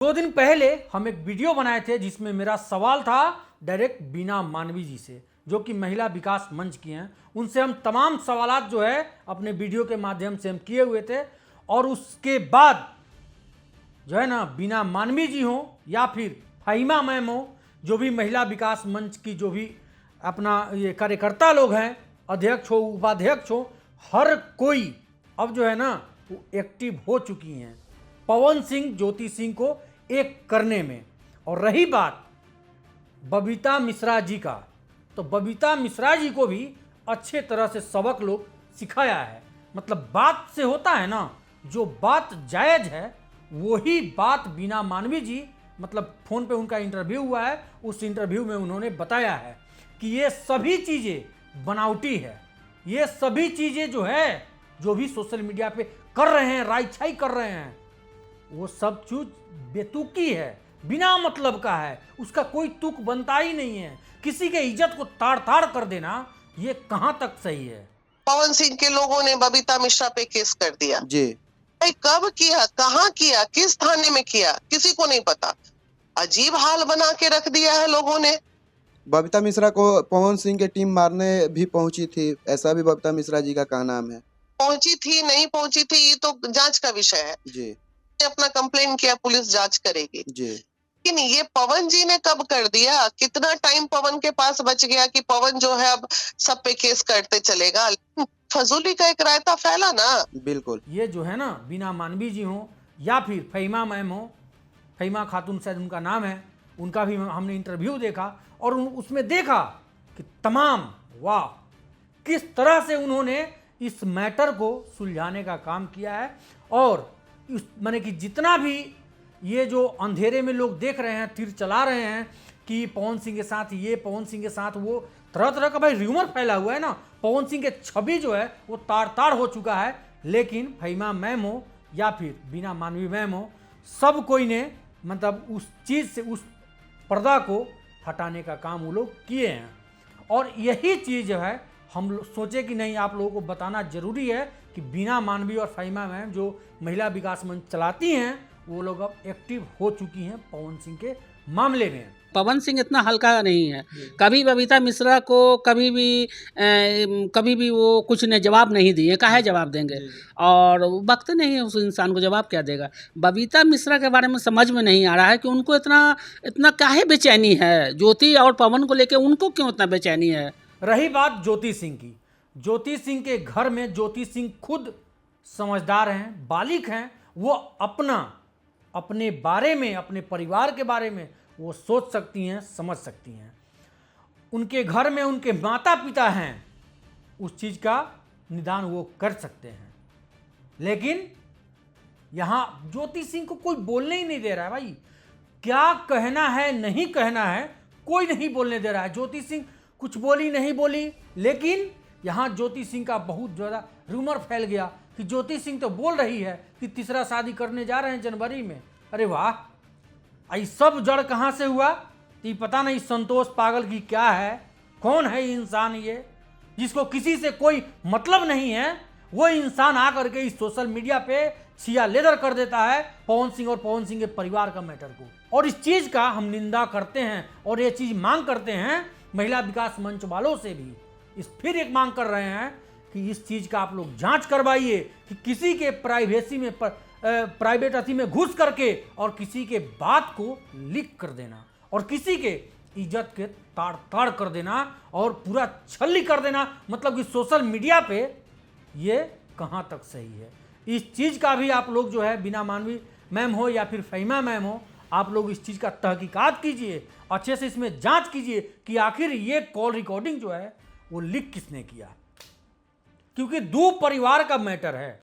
2 दिन पहले हम एक वीडियो बनाए थे जिसमें मेरा सवाल था डायरेक्ट बीना मानवी जी से, जो कि महिला विकास मंच की हैं। उनसे हम तमाम सवालात जो है अपने वीडियो के माध्यम से हम किए हुए थे। और उसके बाद जो है ना, बीना मानवी जी हो या फिर फाहिमा मैम हो, जो भी महिला विकास मंच की जो भी अपना ये कार्यकर्ता लोग हैं, अध्यक्ष हो उपाध्यक्ष हो, हर कोई अब जो है ना वो एक्टिव हो चुकी हैं पवन सिंह ज्योति सिंह को एक करने में। और रही बात बबीता मिश्रा जी का, तो बबीता मिश्रा जी को भी अच्छे तरह से सबक लोग सिखाया है। मतलब बात से होता है ना, जो बात जायज़ है वही बात बीना मानवी जी, मतलब फ़ोन पे उनका इंटरव्यू हुआ है, उस इंटरव्यू में उन्होंने बताया है कि ये सभी चीज़ें बनावटी है। ये सभी चीज़ें जो है, जो भी सोशल मीडिया पे कर रहे हैं, राइछाई कर रहे हैं, वो सब चीज बेतुकी है, बिना मतलब का है, उसका कोई तुक बनता ही नहीं है। किसी के इज्जत को ताड़ ताड़ कर देना ये कहां तक सही है। पवन सिंह के लोगों ने बबीता मिश्रा पे केस कर दिया जी। भाई, कब किया, कहाँ किया, किस थाने में किया, किसी को नहीं पता। अजीब हाल बना के रख दिया है लोगों ने। बबीता मिश्रा को पवन सिंह की टीम मारने भी पहुंची थी, ऐसा भी बबीता मिश्रा जी का कहना है। पहुंची थी नहीं पहुंची थी ये तो जांच का विषय है जी अपना कंप्लेन किया, पुलिस जांच करेगी। जी। लेकिन ये पवन जी ने कब कर दिया, कितना टाइम पवन के पास बच गया कि पवन जो है अब सब पे केस करते चलेगा। फजूली का एक रायता फैला ना। बिल्कुल। ये जो है ना, बिना मानवी जी हो या फिर फहीमा मैम हो, फहीमा खातून शायद उनका नाम है, उनका भी हमने इंटरव्यू देखा और उसमें देखा कि तमाम वाह किस तरह से उन्होंने इस मैटर को सुलझाने का काम किया है। और इस माने कि जितना भी ये जो अंधेरे में लोग देख रहे हैं, तीर चला रहे हैं कि पवन सिंह के साथ ये, पवन सिंह के साथ वो, तरह तरह का भाई र्यूमर फैला हुआ है ना। पवन सिंह के छवि जो है वो ताड़ ताड़ हो चुका है। लेकिन फहीमा मैम हो या फिर बीना मानवी मैम हो, सब कोई ने मतलब उस चीज़ से, उस पर्दा को हटाने का काम वो लोग किए हैं। और यही चीज़ जो है हम सोचे कि नहीं, आप लोगों को बताना जरूरी है कि बीना मानवी और फहीमा मैम जो महिला विकास मंच चलाती हैं, वो लोग अब एक्टिव हो चुकी हैं पवन सिंह के मामले में। पवन सिंह इतना हल्का नहीं है। कभी बबीता मिश्रा को कभी भी वो कुछ ने जवाब नहीं दिए, काहे जवाब देंगे, और वक्त नहीं है उस इंसान को, जवाब क्या देगा। बबीता मिश्रा के बारे में समझ में नहीं आ रहा है कि उनको इतना काहे बेचैनी है, ज्योति और पवन को लेके उनको क्यों इतना बेचैनी है। रही बात ज्योति सिंह की, ज्योति सिंह के घर में ज्योति सिंह खुद समझदार हैं, बालिग हैं, वो अपने बारे में, अपने परिवार के बारे में वो सोच सकती हैं, समझ सकती हैं। उनके घर में उनके माता पिता हैं, उस चीज़ का निदान वो कर सकते हैं। लेकिन यहाँ ज्योति सिंह को कोई बोलने ही नहीं दे रहा है भाई। क्या कहना है, नहीं कहना है, कोई नहीं बोलने दे रहा है। ज्योति सिंह कुछ बोली नहीं बोली, लेकिन यहाँ ज्योति सिंह का बहुत ज़्यादा रूमर फैल गया कि ज्योति सिंह तो बोल रही है कि तीसरा शादी करने जा रहे हैं जनवरी में। अरे वाह, ये सब जड़ कहाँ से हुआ? तो पता नहीं संतोष पागल की क्या है, कौन है इंसान ये, जिसको किसी से कोई मतलब नहीं है। वो इंसान आकर के इस सोशल मीडिया पे छिया लेदर कर देता है पवन सिंह और पवन सिंह के परिवार का मैटर को। और इस चीज़ का हम निंदा करते हैं और ये चीज़ मांग करते हैं महिला विकास मंच वालों से भी। फिर एक मांग कर रहे हैं कि इस चीज़ का आप लोग जांच करवाइए कि किसी के प्राइवेसी में प्राइवेट अथी में घुस करके और किसी के बात को लीक कर देना और किसी के इज्जत के ताड़ ताड़ कर देना और पूरा छल्ली कर देना, मतलब कि सोशल मीडिया पे, ये कहाँ तक सही है। इस चीज़ का भी आप लोग जो है, बिना मानवी मैम हो या फिर फहीमा मैम हो, आप लोग इस चीज़ का तहकीकात कीजिए, अच्छे से इसमें जांच कीजिए कि आखिर ये कॉल रिकॉर्डिंग जो है वो लीक किसने किया, क्योंकि दो परिवार का मैटर है।